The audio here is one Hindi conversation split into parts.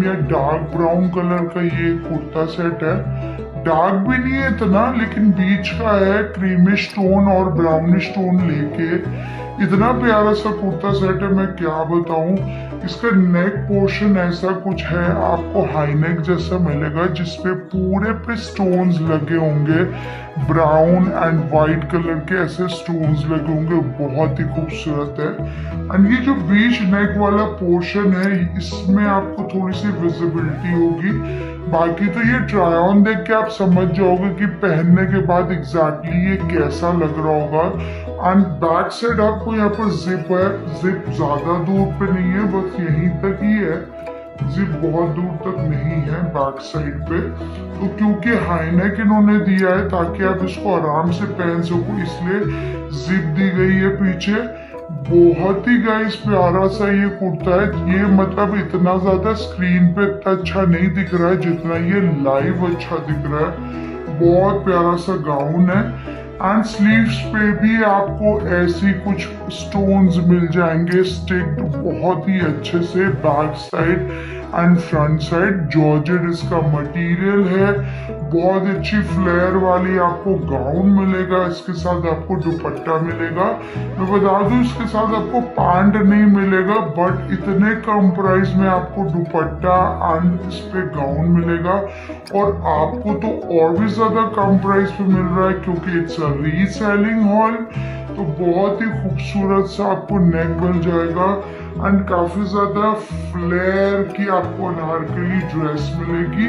या डार्क ब्राउन कलर का ये कुर्ता सेट है। डार्क भी नहीं है इतना, लेकिन बीच का है, क्रीमिश टोन और ब्राउनिश टोन लेके। इतना प्यारा सा कुर्ता सेट है, मैं क्या बताऊं। इसका नेक पोर्शन ऐसा कुछ है, आपको हाई नेक जैसा मिलेगा, जिसपे पूरे पे स्टोन्स लगे होंगे, ब्राउन एंड वाइट कलर के ऐसे स्टोन्स लगे होंगे, बहुत ही खूबसूरत है। एंड ये जो बीच नेक वाला पोर्शन है, इसमें आपको थोड़ी सी विजिबिलिटी होगी। बाकी तो ये ट्राई ऑन देख के आप समझ जाओगे कि पहनने के बाद एग्जैक्टली ये कैसा लग रहा होगा। एंड बैक साइड आपको यहाँ पर जिप है, जिप ज्यादा दूर पे नहीं है, बस यहीं तक ही है, जिप बहुत दूर तक नहीं है बैक साइड पे। तो क्योंकि हाई नेक इन्होंने दिया है ताकि आप इसको आराम से पहन सको, इसलिए जिप दी गई है पीछे। बहुत ही गाइस प्यारा सा ये कुर्ता है। ये मतलब इतना ज्यादा स्क्रीन पे इतना अच्छा नहीं दिख रहा है जितना ये लाइव अच्छा दिख रहा है। बहुत प्यारा सा गाउन है। एंड स्लीव्स पे भी आपको ऐसी कुछ स्टोन्स मिल जाएंगे स्टिक्ड बहुत ही अच्छे से, back side and front side. Georgette इसका मटेरियल है। बहुत अच्छी फ्लेयर वाली आपको गाउन मिलेगा, इसके साथ आपको दुपट्टा मिलेगा। मैं बता दूं इसके साथ आपको पैंट नहीं मिलेगा, बट इतने कम प्राइस में आपको दुपट्टा एंड इस पे गाउन मिलेगा। और आपको तो और भी ज्यादा कम प्राइस पे मिल रहा है क्योंकि इट्स अ रीसेलिंग हॉल। तो बहुत ही खूबसूरत सा आपको नेक मिल जाएगा एंड काफी ज्यादा फ्लेयर की आपको अनारकली ड्रेस मिलेगी।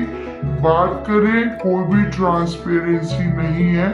बात करें, कोई भी ट्रांसपेरेंसी नहीं है।